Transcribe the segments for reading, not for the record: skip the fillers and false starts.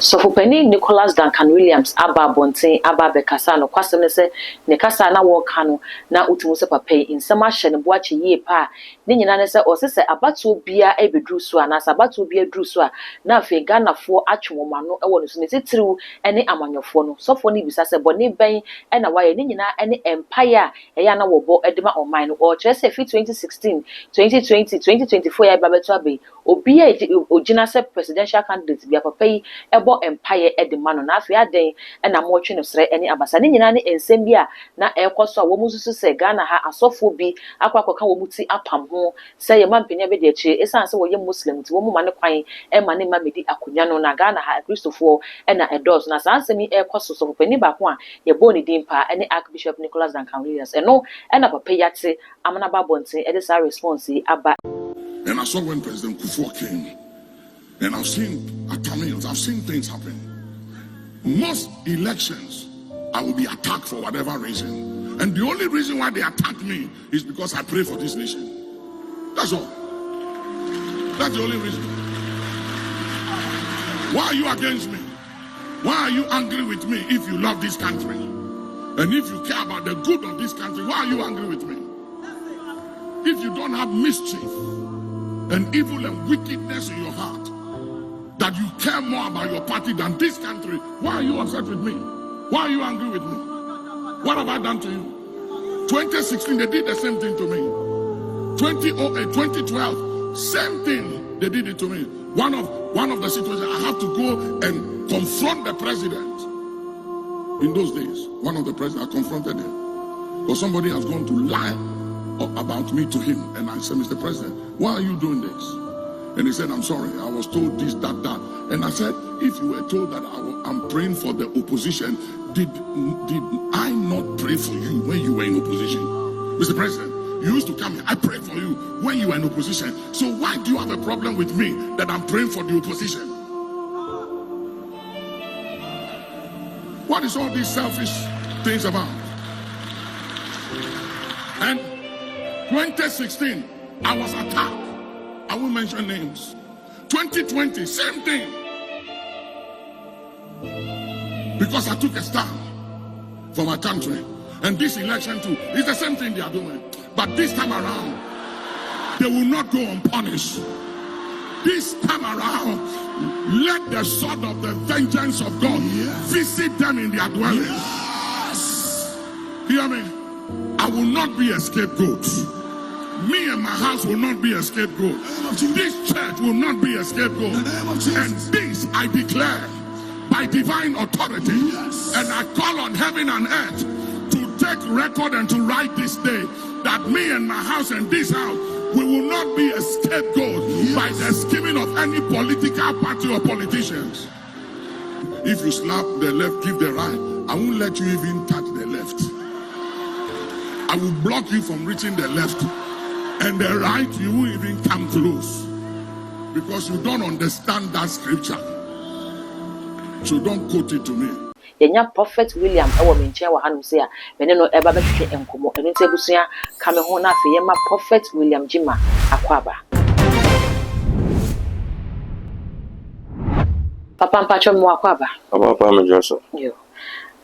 So for penny Nicholas Duncan Williams aba bonten aba bekasa no kwasem ne se ne kasa na wo ka no na utumu se papa in sama hye ne boache yie pa ne nyina ne se o se abato bia ebedru so ana sabato bia dru so a na afi ganafo atwomoma no e wo no so ne titiriw ene amanyofo no sofo ne bisa se bone ben e na waye ne nyina ene empire a eya na wo bo edema online no o kire se fi 2016 2020 2024 ya babeto abe obi a ogina se presidential candidate bia papa yi empire edemano na afia den na mo twe no sre ene abasa ne nyina ne ensem bia na ekoso a wo mususu se Ghana ha asofo bi akwakoka wo muti apam ho se ye mampenya be de achi esan se wo ye muslim ti wo mu mane kwan e mane mamedi akonya no na Ghana ha Christopher na edos na sansemi ekoso so pani ba ko a ye bo ni dimpa ene Archbishop Nicholas Duncan Williams eno na papa yate amana ba bonten e de sa response aba. And I saw when President Kufuor came. And I've seen Tamils, I've seen things happen. Most elections, I will be attacked for whatever reason. And the only reason why they attack me is because I pray for this nation. That's all. That's the only reason. Why are you against me? Why are you angry with me if you love this country? And if you care about the good of this country, why are you angry with me? If you don't have mischief and evil and wickedness in your heart, that you care more about your party than this country, why are you upset with me? Why are you angry with me? What have I done to you? 2016, they did the same thing to me. 2008, 2012, same thing, they did it to me. One of the situations, I have to go and confront the president. In those days, one of the presidents, I confronted him. Because somebody has gone to lie about me to him. And I said, Mr. President, why are you doing this? And he said, I'm sorry, I was told this, that. And I said, if you were told that I'm praying for the opposition, did I not pray for you when you were in opposition? Mr. President, you used to come here, I prayed for you when you were in opposition. So why do you have a problem with me that I'm praying for the opposition? What is all these selfish things about? And 2016, I was attacked. I won't mention names. 2020, same thing. Because I took a stand for my country. And this election too, it's the same thing they are doing. But this time around, they will not go unpunished. This time around, let the sword of the vengeance of God visit them in their dwelling. Yes. Hear me? I will not be a scapegoat. Me and my house will not be a scapegoat. This church will not be a scapegoat. And this I declare by divine authority. Yes. And I call on heaven and earth to take record and to write this day that me and my house and this house, we will not be a scapegoat by the scheming of any political party or politicians. If you slap the left, give the right, I won't let you even touch the left. I will block you from reaching the left. And the right, you won't even come close. Because you don't understand that scripture. So don't quote it to me. Yenya Prophet William ewo menche wa hanu se a mene no eba betwe enkomo eno nte busua ka me ho na afi yema Prophet William Jima akwaba. Papa mpacho mo akwaba. Papa me joso. Yo.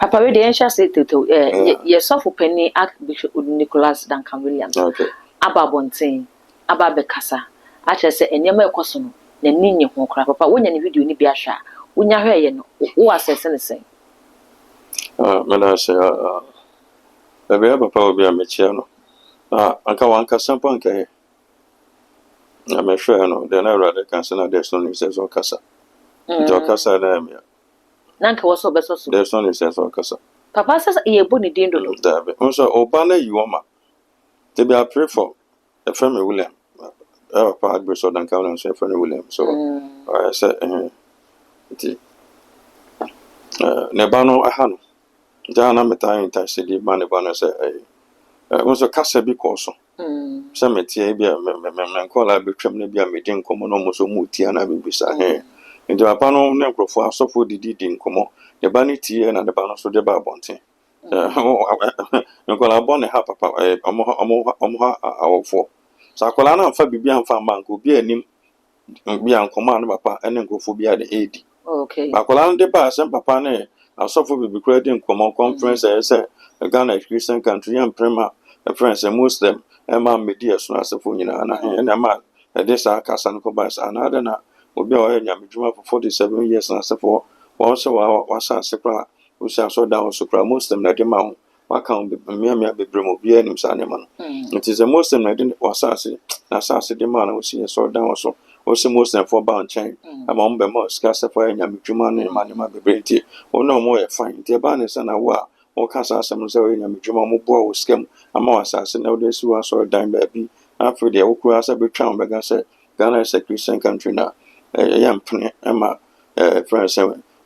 Papa we de ensha se toto ye sofo pani Archbishop Nicholas Duncan Williams. Okay. Aba bonten aba bekasa a kire se enyema ekoso no na ninyi ho kra papa wonya ne video ni bi ahwa wonya hweye no wo asese ne sen mena se ebe papa obi amechia no anka wanka sampa anka he na me hwe no de na rade kanse na there's no need says on kasa jo kasa na me nanka wo so beso so there's no need says on kasa papa says e bo ni dindo no dabe onso oba na yiwoma to be a pray for a friend William part Bishop Duncan and say friend William so I said nebano ahano jana meta intercede man nebano say onso kasa bi koso say metie bia me call betwam na bia medin komo no mo so mutia na bibisa nti papa no ne nkrofo asofo didi nkomo nebani tie na nebano so de ba bonten Nkola born ha papa omo awofo so akola na mfa bibia mfa bank obi anim bia nkoma na papa ene nkofo bia de edi Okay. Bakola de ba sem papa ne asofo bibi kura de nkomo conference say Ghana is Christian country and prema a friends a Muslim e ma media so asofo nyina na he na ma e de sa kasa no ko ba sa na de na obi o nyame djuma for 47 years na asofo wo so wa sa sekra wo sa so down so kra Muslim na de ma ho wa kan be me bebre mo bia nim sa ne ma no it is a Muslim na de wa sa se na sa se de ma na wo si so down so wo se Muslim for ba chain ama mbe mo ska se for nyame djuma ne ma ne ma bebre nti wo no mo e fine nti ba ne sa na wo a wo ka sa asem so nyame djuma mo bo wo scam ama wa sa se na wo de si wa so dan ba bi after the wo kura sa be twa be ga se Ghana is a Christian country na yampne ama friends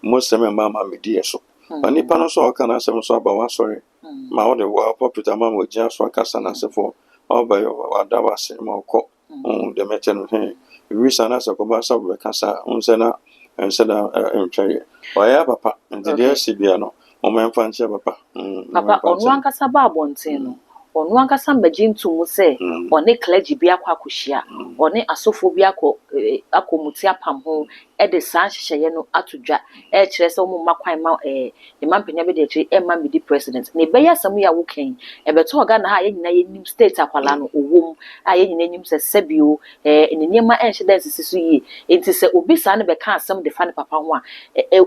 Muslim mama media so ani pa no so kana asem so aba wa sorry ma wo de wa popular ma mo gya so akasa na se for oba yo wa da wa se ma ko de mete no he wi sana se ko ba sa be kasa unse na ense da entwe wa ya papa nti de sibia no o men fa nche papa papa onu ankasa ba abonten no onu ankasa mbagye ntumu se one clergy bi akwakohia one asofo bi akomuti apam ho de san hyehye no atodwa kire se omo makwan ma mampenya be de kire ma medi president ne be yasam ya woken beto oga na ha ye nyina ye nim state akwala no owom a ye nyina nim se sebio enema enhye dance sisu yi enti se obi sa ne be ka asem de fa ne papa ho a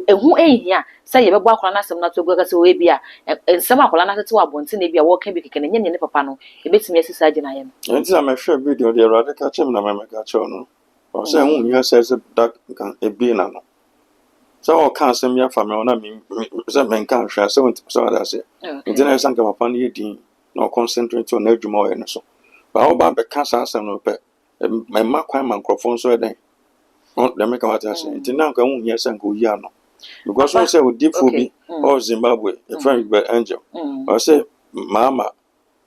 ehu ehia se ye bebo akwala na asem na to goga se we bia ensem akwala na tete wa bonte na bia wo kan bi keke ne nye ne papa no ebetimi asisa agina ye no enti na me hwe video de rade ka chem na me ka cho no o se hu nya se that kan ebi na no so o kan asem ya fa me ona me se men kan hwe se won so ada se enti na san ka papa no yedin na concentrate on adwuma o ye no so ba o ba be ka sa asem no pe me makwan microphone so eden on dem ka wata se enti na ka hu nya se nko yi ano because we say we deep phobi or Zimbabwe a friend by angel I say mama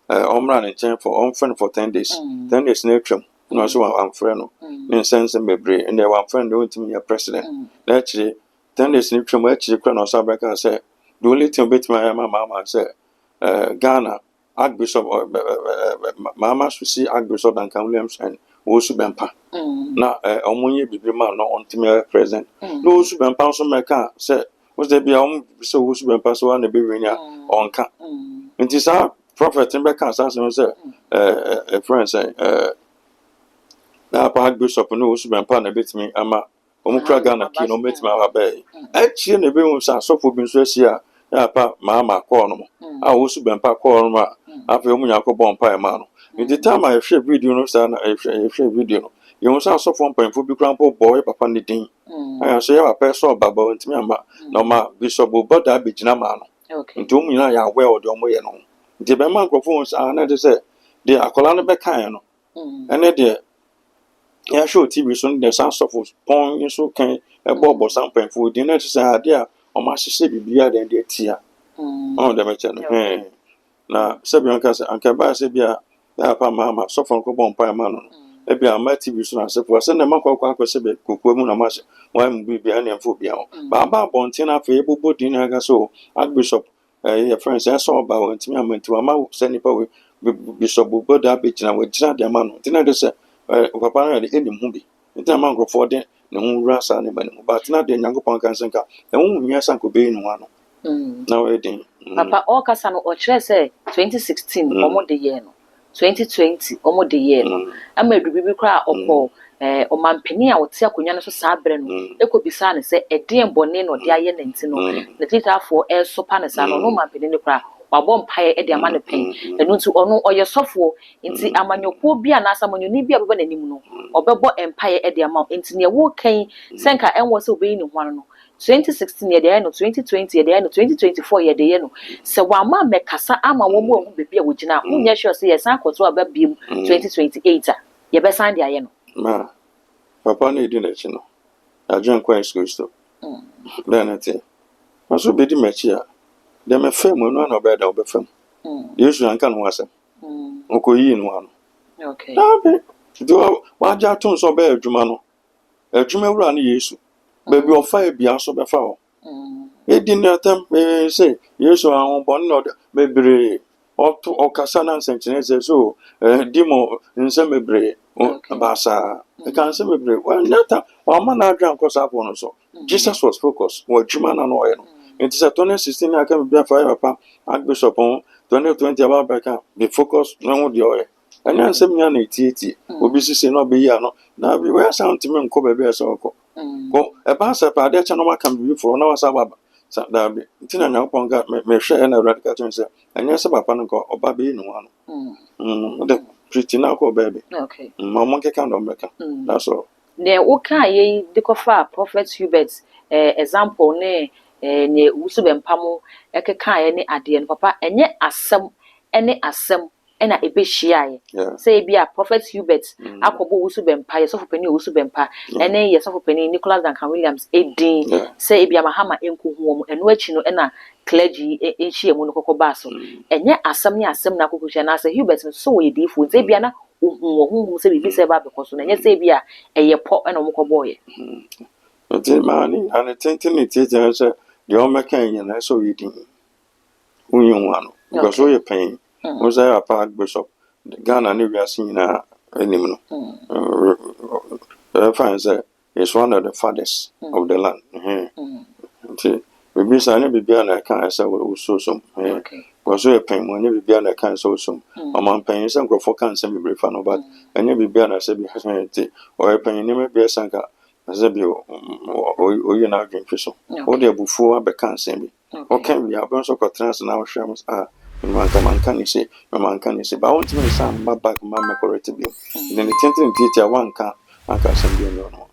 omra ne chen for on friend for 10 days 10 days na twam no so am friend no ne sense mebre and they one friend don't to me a president actually 10 days na twam actually kra no so abeka say the only thing bet my mama say Ghana Archbishop mama should see Archbishop Duncan and Wosu Bempa na omonye bibrima no ontime present no Wosu Bempa so meka say was there be so Wosu Bempa so na be wenya onka nti sa prophet mbeka sa say friend say na pa Archbishop no Wosu Bempa na betimi ama omukra Ghana ki no betimi abae echi na be hu sa sofo bi nso asia ya pa mama call no a Wosu Bempa call no afa omunya ko bompa e ma no the time I share video no say na I share video no you say so for pamfo bi krampo boy papa ne din I say ya papa so baba ntimi ama no ma bishop boda abegina ma no nti omunya ya we o de omo ye no nti be man microphone na de say de akola no be kan no ene de ya show TV so de san so for pon so kan e bobo san pamfo de na say ade a o ma hye bibia de tia on de me che no na sebion ka se anka ba se bia ya pa mama so fon ko bon pa ma no e bia ma TV so na se fo se na makwa kwa se be kokwa mu na ma se wa mu bia na mfo bia ho ba ba bontin na fe bobo din na ga so Archbishop your friends ya so ba won timi amanti wa ma se ni pa we Bishop bobo da be gina wa gina de ma no tin na de se papa na de enim hu bi tin ma nkrofo de ne hu rasa ne ba ne ba tin na de nyankopon kan se nka e hu nya san ko be nu ano na we din papa all kasa no o kire say 2016 omo de year no 2020 omo de year no ama edu bibi kra okọ o mampeni a wote akonya no so saa bre no ekobisa ne se eden bone no de aye nanti no ne titafo sopa ne sa no no mampeni ne kra wabọ mpae e de ama ne pen enu nti ono oye sofo nti amanyoko bia na asamanyo ni bia bebe nanim no obebo empire e de ama nti ne wo kan senka enwo se obeyi ne hwan no 2016 ye de no 2020 ye de no 2024 ye de no se wa ma mekasa ama wo mo hu bebia wo gina munya sure se ye san koto aba biem 2028 ye be san de aye no ma papa na edi na chi no ajan kwa Kristo na na te maso be di machi a de me fam no na obeda obefam yesu anka no asem okoyi no ano okay do wa ja tun so be adwuma no adwuma wura na yesu baby ofa bia so be fa o edi na tam say yesu ahun bon no bebre oto okasa na nsenchene se so dimo nsem bebre basa e kan se bebre wa nata wa ma na adwan ko sa no so Jesus was focused. What Jumana no oil. It is a 2016 I can be a fire papa, Archbishop on 2020 about back up. Be focused, no the oil. And then some young 80 will be say no be ya no. Now we were sound to me and cover bear so go. A pass up a death no can be for no sababa. That be Tina now upon God may share and a radical to say, and yes, about Panaco or Baby no one. The pretty now go baby. Okay. Mamma can don't make that's all. Ne woka ye de kofa Prophet Hubert example ne wusu bempamu ekeka ye ne ade no papa enye asem ene asem ena ebehia ye say bia Prophet Hubert akobo wusu bempa ye sofopani wusu bempa ene ye sofopani Nicholas Duncan Williams edin say bia mahama enkuhu mu eno achi no ena clergy enhia mu no kokoba so enye asem ne asem na kokohia na say Hubert so ye difo say bia na ohun se bibi se ba because na nya se bia eye po na omokobo ye the man and attention it is the Omakan and so eating. One because we are paying. Was I a park bishop? The Ghana never has seen any. Finds is one of the fathers of the land. Maybe I never be an account as I will so some. Was we are paying when you be an account so some. Among paying some for cancer, be fun about, and you be an as a be or a paying never be a sanka. As a bio or you now drink fish. Or they before I can't send me. Or can we have bunch of trans and our shams are man can say, but I want to make some back, mamma correctly. Then the tenth teacher one can send you.